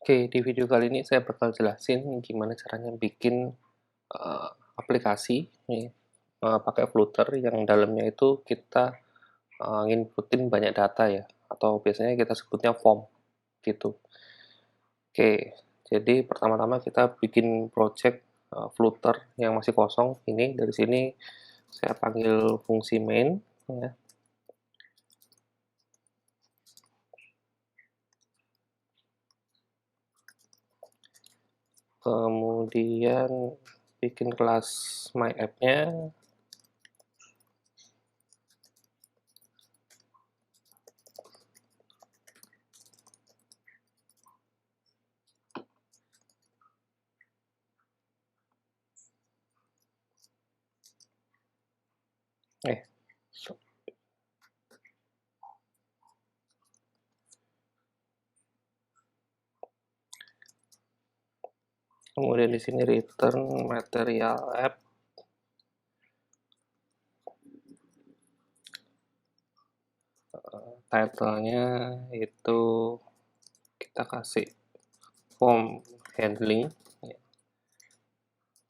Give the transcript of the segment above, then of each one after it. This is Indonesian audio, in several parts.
Oke, di video kali ini saya bakal jelasin gimana caranya bikin eee, aplikasi nih, pakai Flutter yang dalamnya itu kita, nginputin banyak data ya, atau biasanya kita sebutnya form, gitu. Oke, jadi pertama-tama kita bikin project, Flutter yang masih kosong ini, dari sini saya panggil fungsi main, ya. Kemudian bikin kelas myApp-nya. eh, Kemudian di sini return material app. Title-nya itu kita kasih form handling.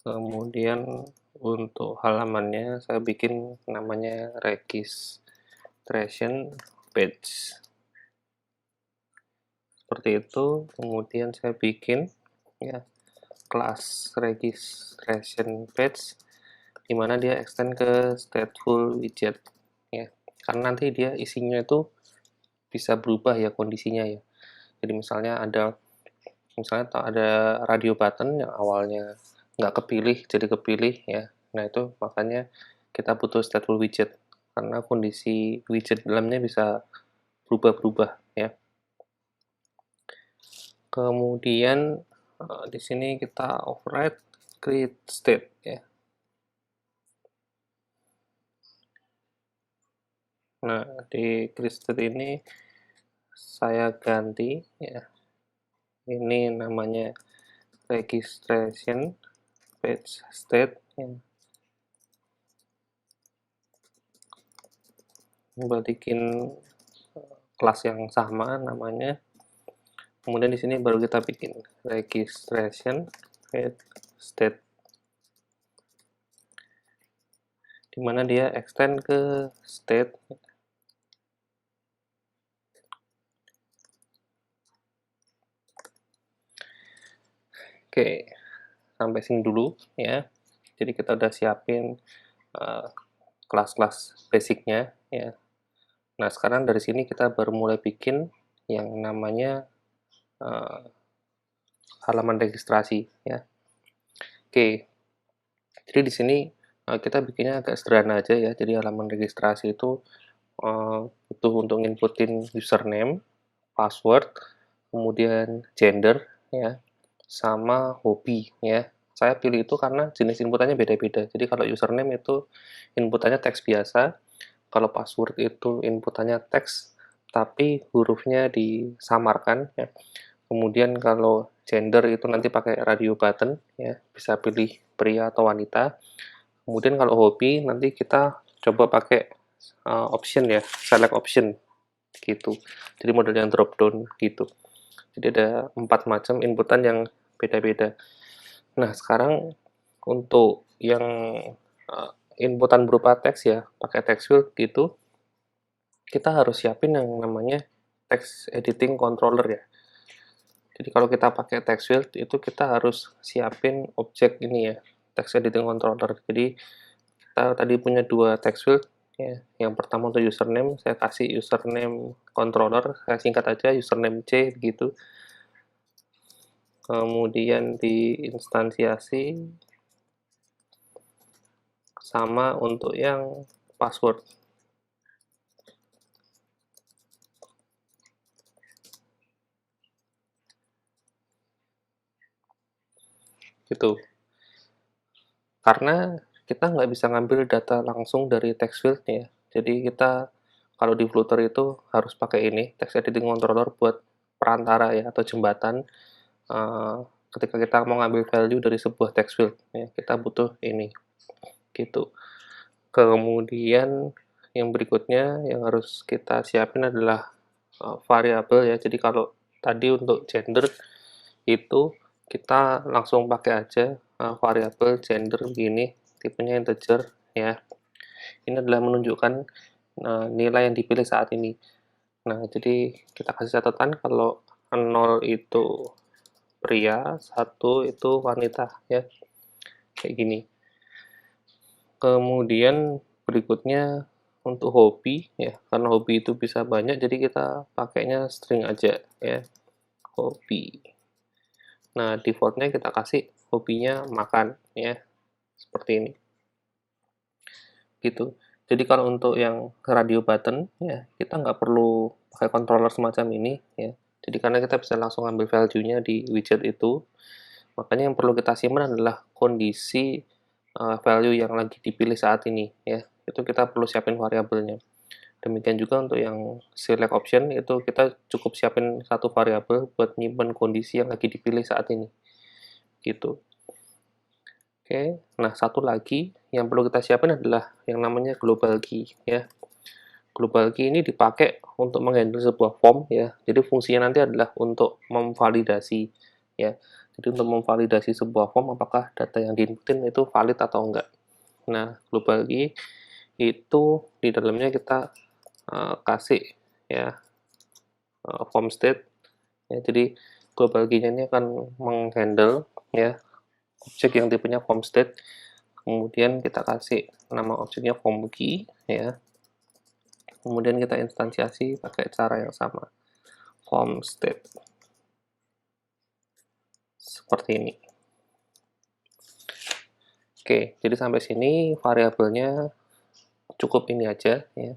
Kemudian untuk halamannya saya bikin namanya registration page. Seperti itu. Kemudian saya bikin ya kelas registration page di mana dia extend ke stateful widget ya. Karena nanti dia isinya itu bisa berubah ya kondisinya ya. Jadi misalnya ada radio button yang awalnya nggak kepilih jadi kepilih ya. Nah itu makanya kita butuh stateful widget karena kondisi widget dalamnya bisa berubah-berubah ya. Kemudian di sini kita override create state ya. Nah di create state ini saya ganti ya. Ini namanya registration page state ya. Balikin kelas yang sama namanya. Kemudian di sini baru kita bikin registration page state dimana dia extend ke state. Oke, sampai sini dulu ya. Jadi kita udah siapin kelas-kelas basicnya ya. Nah sekarang dari sini kita baru mulai bikin yang namanya halaman registrasi ya. Oke, jadi di sini kita bikinnya agak sederhana aja ya. Jadi halaman registrasi itu butuh untuk inputin username, password, kemudian gender ya, sama hobi ya. Saya pilih itu karena jenis inputannya beda-beda. Jadi kalau username itu inputannya teks biasa, kalau password itu inputannya teks tapi hurufnya disamarkan ya. Kemudian kalau gender itu nanti pakai radio button ya, bisa pilih pria atau wanita. Kemudian kalau hobi nanti kita coba pakai option ya, select option gitu. Jadi modelnya drop down gitu. Jadi ada 4 macam inputan yang beda-beda. Nah, sekarang untuk yang inputan berupa teks ya, pakai text field gitu, kita harus siapin yang namanya text editing controller ya. Jadi kalau kita pakai text field itu kita harus siapin objek ini ya, text editing controller. Jadi kita tadi punya dua text field ya. Yang pertama untuk username, saya kasih username controller, saya singkat aja username C gitu. Kemudian diinstansiasi sama untuk yang password. Gitu. Karena kita nggak bisa ngambil data langsung dari text field ya. Jadi kita kalau di Flutter itu harus pakai ini, text editing controller buat perantara ya atau jembatan. Ketika kita mau ngambil value dari sebuah text field ya, kita butuh ini gitu. Kemudian yang berikutnya yang harus kita siapin adalah variabel ya. Jadi kalau tadi untuk gender itu kita langsung pakai aja variabel gender begini, tipenya integer ya. Ini adalah menunjukkan nilai yang dipilih saat ini. Nah, jadi kita kasih catatan kalau 0 itu pria, 1 itu wanita ya. Kayak gini. Kemudian berikutnya untuk hobi ya, karena hobi itu bisa banyak jadi kita pakainya string aja ya. Hobi. Nah, defaultnya kita kasih hobinya makan ya. Seperti ini. Gitu. Jadi kalau untuk yang radio button ya, kita nggak perlu pakai controller semacam ini ya. Jadi karena kita bisa langsung ambil value-nya di widget itu, makanya yang perlu kita simpan adalah kondisi value yang lagi dipilih saat ini ya. Itu kita perlu siapin variabelnya. Demikian juga untuk yang select option itu kita cukup siapin satu variabel buat nyimpen kondisi yang lagi dipilih saat ini. Gitu. Oke, nah satu lagi yang perlu kita siapin adalah yang namanya global key ya. Global key ini dipakai untuk menghandle sebuah form ya. Jadi fungsinya nanti adalah untuk memvalidasi ya. Jadi untuk memvalidasi sebuah form apakah data yang diinputin itu valid atau enggak. Nah, global key itu di dalamnya kita kasih ya form state ya. Jadi global key-nya ini akan menghandle ya objek yang tipenya form state. Kemudian kita kasih nama objeknya form key ya. Kemudian kita instansiasi pakai cara yang sama. Form state. Seperti ini. Oke, jadi sampai sini variabelnya cukup ini aja ya.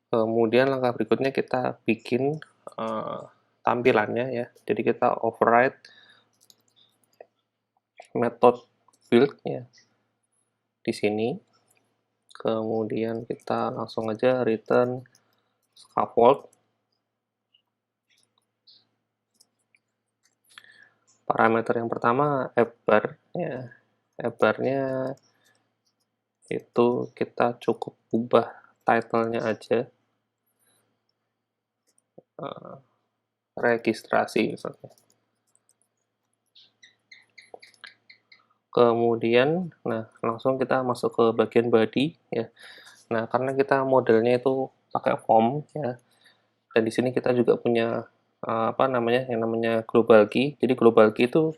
Kemudian langkah berikutnya kita bikin tampilannya ya. Jadi kita override method build ya di sini. Kemudian kita langsung aja return scaffold. Parameter yang pertama app bar ya. App bar-nya itu kita cukup ubah title-nya aja. Registrasi misalnya. Kemudian, nah langsung kita masuk ke bagian body ya. Nah, karena kita modelnya itu pakai form ya. Dan di sini kita juga punya apa namanya? Yang namanya global key. Jadi global key itu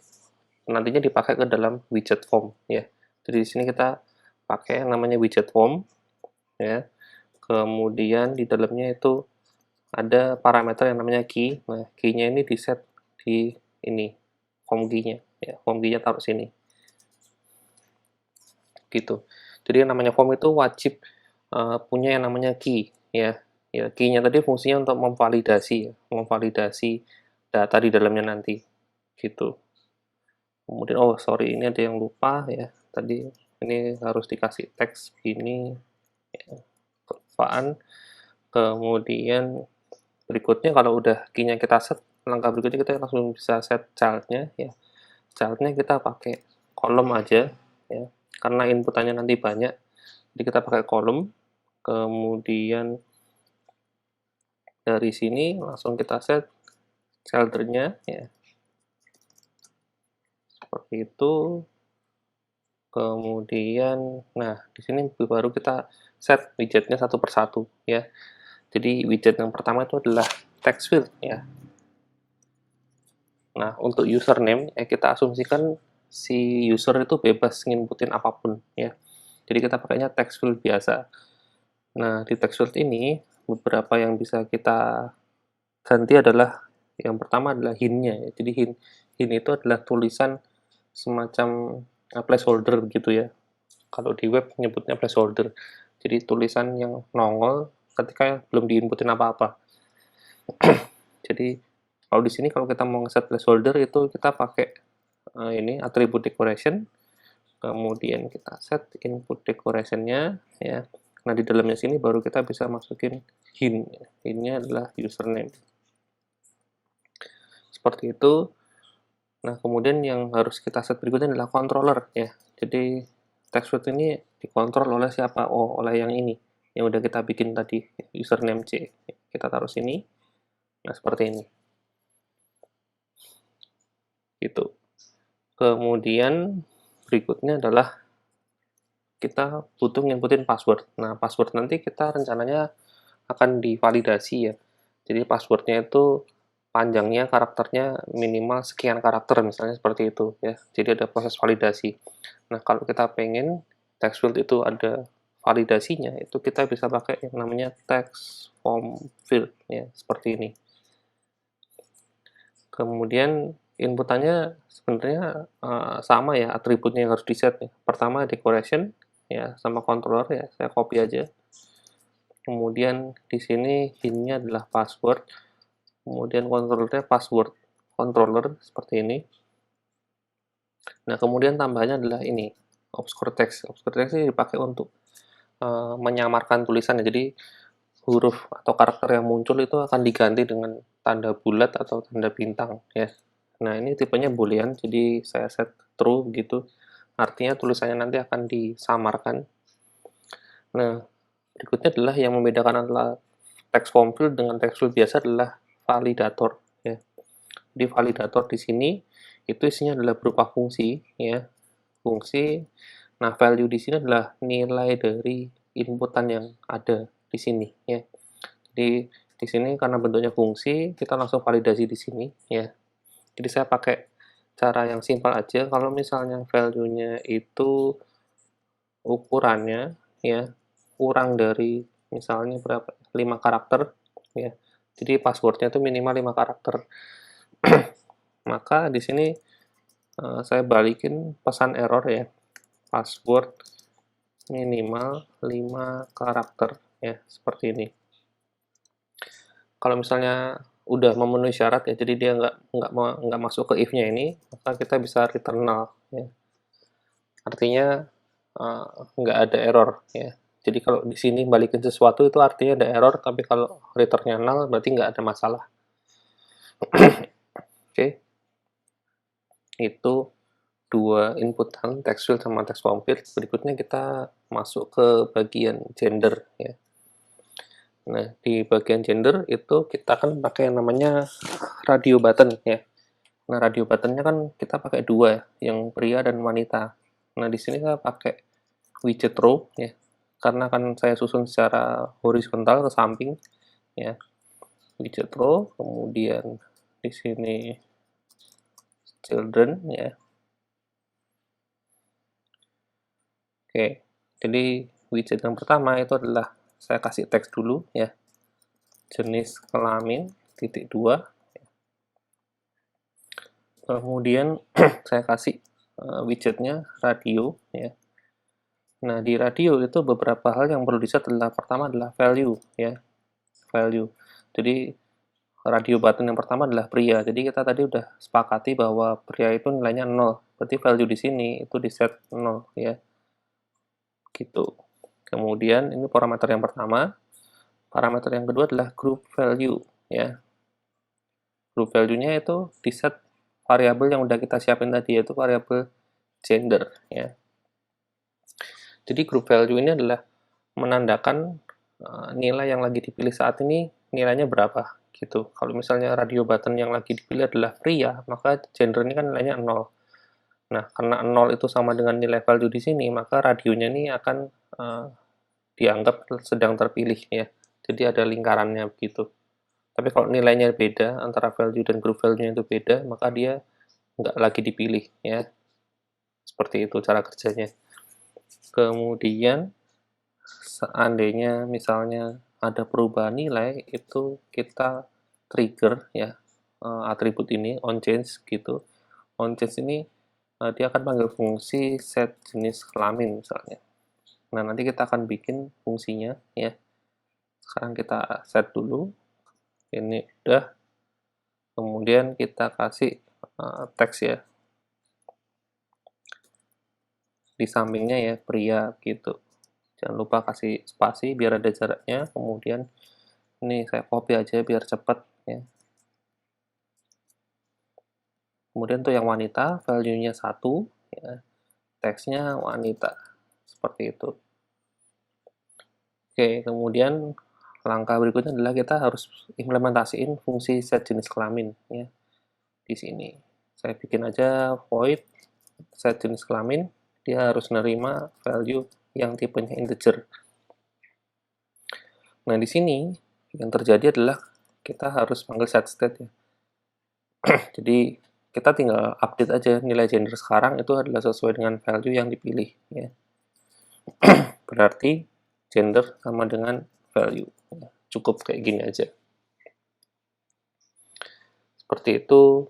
nantinya dipakai ke dalam widget form ya. Jadi di sini kita pakai yang namanya widget form ya. Kemudian di dalamnya itu ada parameter yang namanya key. Nah, key-nya ini di set di ini form key-nya ya. Form key-nya taruh sini. Gitu. Jadi yang namanya form itu wajib punya yang namanya key ya. Ya, key-nya tadi fungsinya untuk memvalidasi data di dalamnya nanti. Gitu. Kemudian oh sorry ini ada yang lupa ya. Tadi ini harus dikasih teks begini ya. Kelupaan. Kemudian berikutnya kalau udah key-nya kita set, langkah berikutnya kita langsung bisa set child-nya ya. Child-nya kita pakai kolom aja ya. Karena inputannya nanti banyak. Jadi kita pakai kolom, kemudian dari sini langsung kita set childer-nya ya. Seperti itu. Kemudian, nah di sini baru kita set widgetnya satu persatu ya. Jadi widget yang pertama itu adalah text field ya. Nah untuk username ya kita asumsikan si user itu bebas nginputin apapun ya. Jadi kita pakainya text field biasa. Nah di text field ini beberapa yang bisa kita ganti adalah yang pertama adalah hint-nya ya. Jadi hint itu adalah tulisan semacam placeholder gitu ya. Kalau di web nyebutnya placeholder. Jadi tulisan yang nongol ketika belum diinputin apa-apa. Jadi kalau di sini kalau kita mau ngeset placeholder itu kita pakai ini attribute decoration. Kemudian kita set input decoration-nya ya. Nah, di dalamnya sini baru kita bisa masukin hint. Hint-nya adalah username. Seperti itu. Nah, kemudian yang harus kita set berikutnya adalah controller ya. Jadi text field ini dikontrol oleh siapa? Oh, oleh yang ini. Yang udah kita bikin tadi, username C. Kita taruh sini. Nah, seperti ini. gitu. Kemudian berikutnya adalah kita butuh inputin password. Nah, password nanti kita rencananya akan divalidasi ya. Jadi passwordnya itu panjangnya karakternya minimal sekian karakter misalnya seperti itu ya. Jadi ada proses validasi. Nah, kalau kita pengen text field itu ada validasinya, itu kita bisa pakai yang namanya text form field ya, seperti ini. Kemudian inputannya sebenarnya sama ya, atributnya yang harus di set ya. Pertama decoration ya sama controller ya, saya copy aja. Kemudian di sini hint-nya adalah password. Kemudian controllernya password controller seperti ini. Nah, kemudian tambahannya adalah ini, obscure text. Obscure text ini dipakai untuk menyamarkan tulisannya. Jadi huruf atau karakter yang muncul itu akan diganti dengan tanda bulat atau tanda bintang ya. Nah, ini tipenya boolean, jadi saya set true gitu. Artinya tulisannya nanti akan disamarkan. Nah, berikutnya adalah yang membedakan antara text form field dengan text field biasa adalah validator ya. Di validator di sini itu isinya adalah berupa fungsi ya. Fungsi. Nah, value di sini adalah nilai dari inputan yang ada di sini ya. Jadi di sini karena bentuknya fungsi, kita langsung validasi di sini ya. Jadi saya pakai cara yang simpel aja. Kalau misalnya value-nya itu ukurannya ya kurang dari misalnya berapa 5 karakter ya. Jadi passwordnya itu minimal 5 karakter. Maka di sini saya balikin pesan error ya. Password minimal 5 karakter ya, seperti ini. Kalau misalnya udah memenuhi syarat ya, jadi dia nggak masuk ke if-nya ini, maka kita bisa return null ya. Artinya nggak ada error ya. Jadi kalau di sini balikin sesuatu itu artinya ada error, tapi kalau returnnya null berarti nggak ada masalah. Oke, itu dua inputan text field sama text form field. Berikutnya kita masuk ke bagian gender ya. Nah, di bagian gender itu kita kan pakai yang namanya radio button ya. Nah, radio buttonnya kan kita pakai dua, yang pria dan wanita. Nah, di sini saya pakai widget row ya, karena kan saya susun secara horizontal ke samping ya. Widget row, kemudian di sini children ya. Oke, jadi widget yang pertama itu adalah saya kasih teks dulu ya, jenis kelamin titik 2. Kemudian saya kasih widgetnya radio ya. Nah, di radio itu beberapa hal yang perlu di-set adalah pertama adalah value ya. Value. Jadi radio button yang pertama adalah pria. Jadi kita tadi udah sepakati bahwa pria itu nilainya 0. Berarti value di sini itu di-set 0 ya. Gitu. Kemudian ini parameter yang pertama. Parameter yang kedua adalah group value ya. Group value-nya itu di-set variabel yang udah kita siapin tadi, yaitu variabel gender ya. Jadi group value ini adalah menandakan nilai yang lagi dipilih saat ini nilainya berapa gitu. Kalau misalnya radio button yang lagi dipilih adalah pria, maka gender ini kan nilainya 0. Nah, karena 0 itu sama dengan nilai value di sini, maka radionya ini akan dianggap sedang terpilih ya. Jadi ada lingkarannya begitu. Tapi kalau nilainya beda, antara value dan group value-nya itu beda, maka dia nggak lagi dipilih ya. Seperti itu cara kerjanya. Kemudian seandainya misalnya ada perubahan nilai, itu kita trigger ya atribut ini onChange gitu. OnChange ini dia akan panggil fungsi set jenis kelamin misalnya. Nah, nanti kita akan bikin fungsinya ya. Sekarang kita set dulu. Ini udah. Kemudian kita kasih teks ya. Di sampingnya ya pria gitu. Jangan lupa kasih spasi biar ada jaraknya. Kemudian ini saya copy aja biar cepat ya. Kemudian untuk yang wanita, value-nya 1 ya. Teksnya wanita. Seperti itu. Oke, kemudian langkah berikutnya adalah kita harus implementasiin fungsi set jenis kelamin ya di sini. Saya bikin aja void set jenis kelamin, dia harus nerima value yang tipenya integer. Nah, di sini yang terjadi adalah kita harus panggil setState ya. Jadi kita tinggal update aja nilai gender sekarang itu adalah sesuai dengan value yang dipilih ya. Berarti gender sama dengan value. Cukup kayak gini aja. Seperti itu.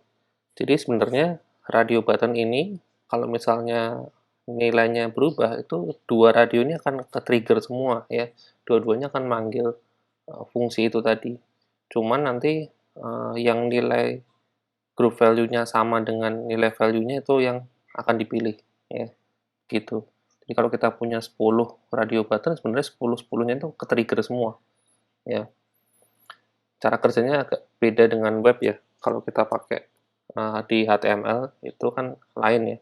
Jadi sebenarnya radio button ini kalau misalnya nilainya berubah itu dua radio ini akan ke-trigger semua ya. Dua-duanya akan manggil fungsi itu tadi. Cuman nanti yang nilai group value-nya sama dengan nilai value-nya itu yang akan dipilih ya. Gitu. Jadi kalau kita punya 10 radio button sebenarnya 10-10-nya itu ke-trigger semua ya. Cara kerjanya agak beda dengan web ya. Kalau kita pakai di HTML itu kan lain ya.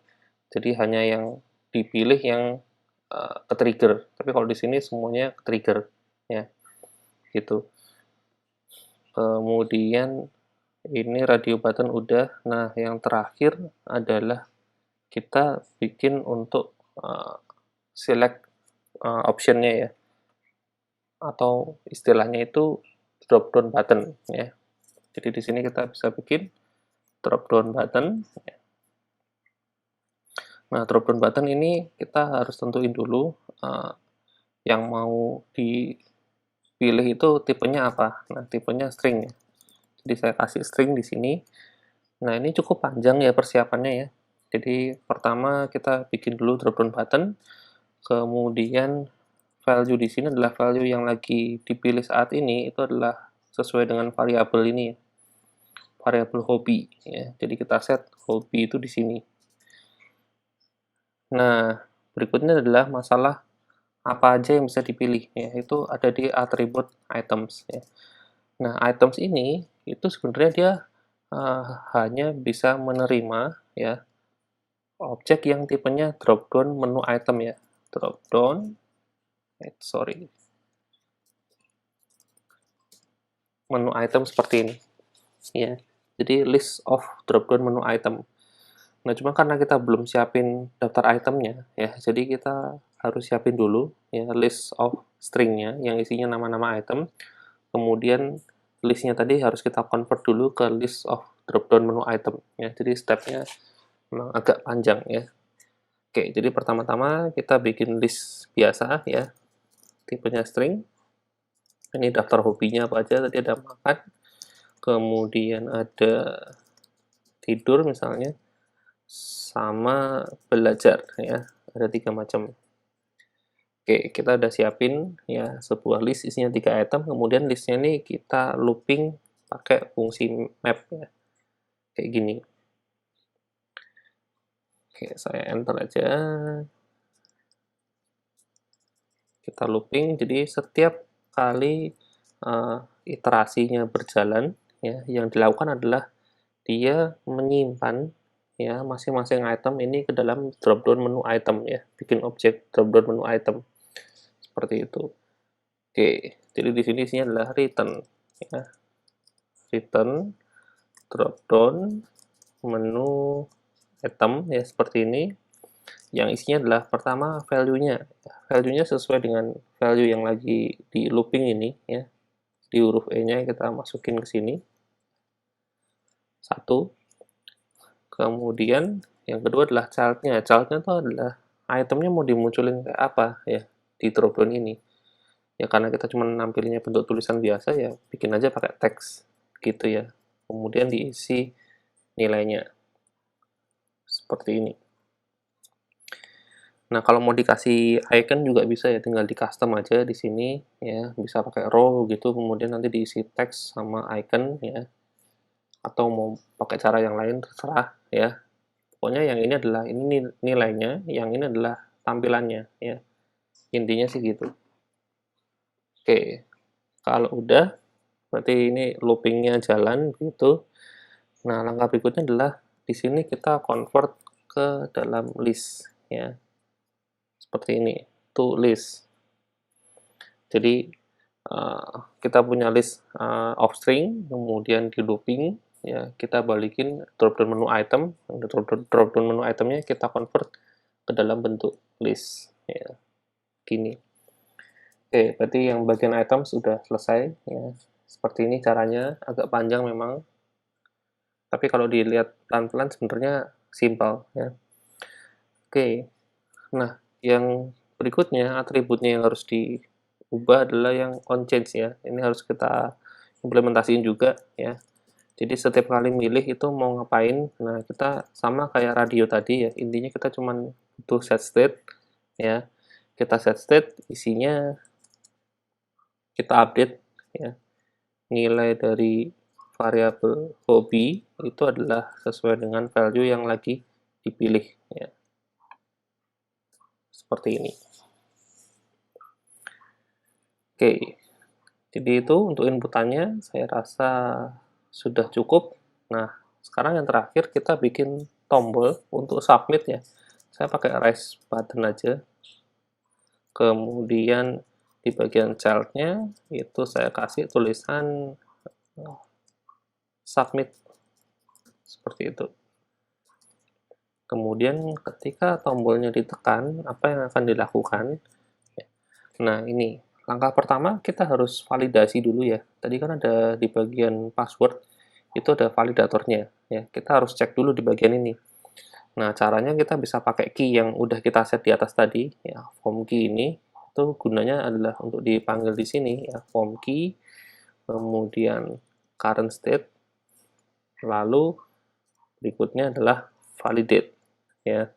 Jadi hanya yang dipilih yang ke-trigger. Tapi kalau di sini semuanya ke-trigger ya. Gitu. Kemudian ini radio button udah. Nah, yang terakhir adalah kita bikin untuk select optionnya ya. Atau istilahnya itu drop down button ya. Jadi di sini kita bisa bikin drop down button. Nah, drop down button ini kita harus tentuin dulu yang mau dipilih itu tipenya apa. Nah, tipenya string ya. Jadi saya kasih string di sini. Nah, ini cukup panjang ya persiapannya ya. Jadi pertama kita bikin dulu drop down button. Kemudian value di sini adalah value yang lagi dipilih saat ini itu adalah sesuai dengan variabel ini ya. Variabel hobi ya. Jadi kita set hobi itu di sini. Nah, berikutnya adalah masalah apa aja yang bisa dipilih ya. Itu ada di atribut items ya. Nah, items ini itu sebenarnya dia hanya bisa menerima ya objek yang tipenya drop down menu item ya. Drop down menu item seperti ini ya. Jadi list of drop down menu item. Nah, cuma karena kita belum siapin daftar itemnya ya, jadi kita harus siapin dulu ya list of stringnya yang isinya nama-nama item. Kemudian listnya tadi harus kita convert dulu ke list of drop down menu item ya. Jadi stepnya memang agak panjang ya. Oke, jadi pertama-tama kita bikin list biasa ya, tipenya string. Ini daftar hobinya apa aja, tadi ada makan, kemudian ada tidur misalnya, sama belajar ya, ada 3 macam. Oke, kita udah siapin ya sebuah list isinya 3 item, kemudian listnya ini kita looping pakai fungsi map ya, kayak gini. Oke, saya enter aja. Kita looping, jadi setiap kali iterasinya berjalan ya, yang dilakukan adalah dia menyimpan ya masing-masing item ini ke dalam drop down menu item ya, bikin objek drop down menu item seperti itu. Oke, jadi di sini isinya adalah return ya, return drop down menu item ya seperti ini, yang isinya adalah pertama value-nya sesuai dengan value yang lagi di looping ini ya, di huruf E-nya kita masukin ke sini 1. Kemudian yang kedua adalah child-nya itu adalah itemnya mau dimunculin kayak apa ya di dropdown ini ya, karena kita cuma nampilinnya bentuk tulisan biasa ya bikin aja pakai teks gitu ya, kemudian diisi nilainya seperti ini. Nah, kalau mau dikasih icon juga bisa ya, tinggal di custom aja di sini ya, bisa pakai row gitu, kemudian nanti diisi teks sama icon ya, atau mau pakai cara yang lain terserah ya. Pokoknya yang ini adalah ini nilainya, yang ini adalah tampilannya ya. Intinya sih gitu. Oke, kalau udah berarti ini loopingnya jalan gitu. Nah, langkah berikutnya adalah di sini kita convert ke dalam list ya. Seperti ini, to list. Jadi kita punya list of string, kemudian di looping, ya kita balikin drop-down menu item, drop-down menu itemnya kita convert ke dalam bentuk list, ya, gini. Oke, berarti yang bagian item sudah selesai, ya. Seperti ini caranya, agak panjang memang, tapi kalau dilihat pelan-pelan sebenarnya simpel, ya. Oke, nah yang berikutnya atributnya yang harus diubah adalah yang onChange, ya. Ini harus kita implementasiin juga, ya. Jadi setiap kali milih itu mau ngapain, nah kita sama kayak radio tadi ya, intinya kita cuman butuh set state, ya. Kita set state, isinya kita update, ya. Nilai dari variabel hobi itu adalah sesuai dengan value yang lagi dipilih, ya. Seperti ini. Oke, jadi itu untuk inputannya saya rasa sudah cukup. Nah, sekarang yang terakhir kita bikin tombol untuk submit ya. Saya pakai raise button aja. Kemudian di bagian child-nya itu saya kasih tulisan submit seperti itu. Kemudian ketika tombolnya ditekan, apa yang akan dilakukan? Nah, ini langkah pertama kita harus validasi dulu ya. Tadi kan ada di bagian password itu ada validatornya ya. Kita harus cek dulu di bagian ini. Nah, caranya kita bisa pakai key yang udah kita set di atas tadi ya. Form key ini itu gunanya adalah untuk dipanggil di sini ya, form key, kemudian current state, lalu berikutnya adalah validate ya.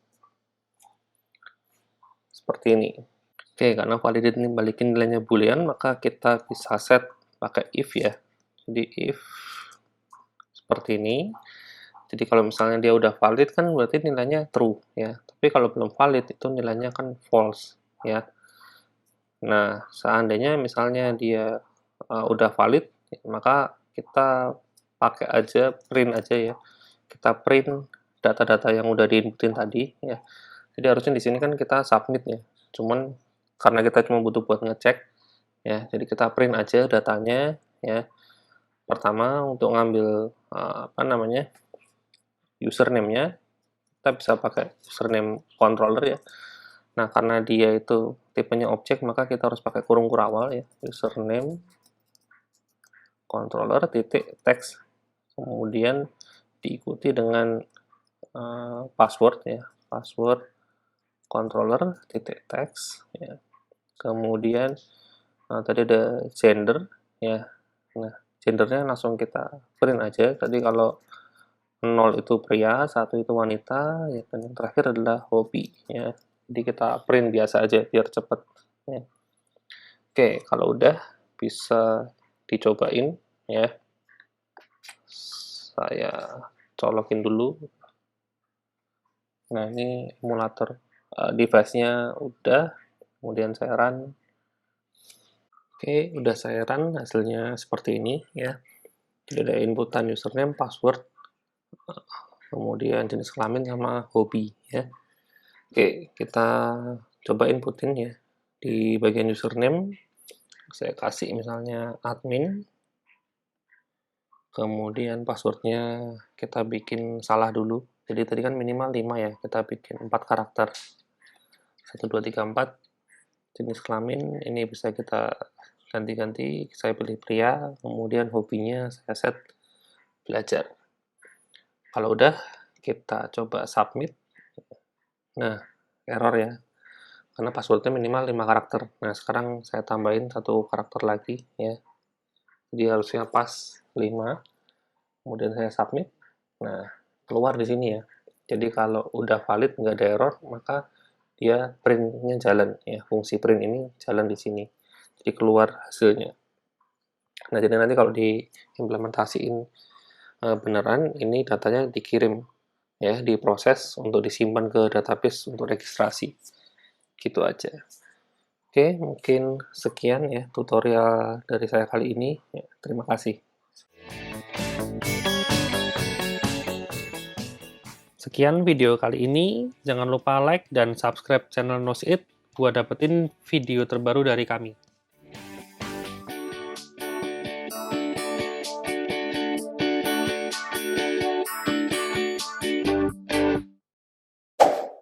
Seperti ini. Oke, karena validate ini balikin nilainya boolean, maka kita bisa set pakai if ya. Jadi if seperti ini. Jadi kalau misalnya dia udah valid kan berarti nilainya true ya. Tapi kalau belum valid itu nilainya kan false ya. Nah, seandainya misalnya dia udah valid, maka kita pakai aja print aja ya. Kita print data-data yang udah diinputin tadi ya. Jadi harusnya di sini kan kita submit ya. Cuman karena kita cuma butuh buat ngecek ya, jadi kita print aja datanya ya. Pertama untuk ngambil apa namanya? Username-nya kita bisa pakai username controller ya. Nah, karena dia itu tipenya objek, maka kita harus pakai kurung kurawal ya. Username controller titik text. Kemudian diikuti dengan password ya. Password controller titik text ya. Kemudian tadi ada gender ya. Nah, gendernya langsung kita print aja. Tadi kalau 0 itu pria, 1 itu wanita, ya, dan yang terakhir adalah hobi ya. Jadi kita print biasa aja biar cepet ya. Oke, kalau udah bisa dicobain ya. Saya colokin dulu. Nah, ini emulator device-nya udah, kemudian saya run. Oke, udah saya run, hasilnya seperti ini ya. Jadi ada inputan username, password, kemudian jenis kelamin sama hobi ya. Oke, kita coba inputin ya. Di bagian username saya kasih misalnya admin, kemudian passwordnya kita bikin salah dulu. Jadi tadi kan minimal 5 ya, kita bikin 4 karakter. 1, 2, 3, 4. Jenis kelamin ini bisa kita ganti-ganti, saya pilih pria, kemudian hobinya saya set belajar. Kalau udah, kita coba submit. Nah, error ya, karena passwordnya minimal 5 karakter. Nah, sekarang saya tambahin 1 karakter lagi ya. Jadi harusnya pas 5. Kemudian saya submit. Nah, keluar di sini ya. Jadi kalau udah valid, nggak ada error, maka dia print-nya jalan ya. Fungsi print ini jalan di sini. Jadi keluar hasilnya. Nah, jadi nanti kalau diimplementasiin beneran, ini datanya dikirim ya, diproses untuk disimpan ke database untuk registrasi. Gitu aja. Oke, mungkin sekian ya tutorial dari saya kali ini. Ya, terima kasih. Sekian video kali ini. Jangan lupa like dan subscribe channel Knows It buat dapetin video terbaru dari kami.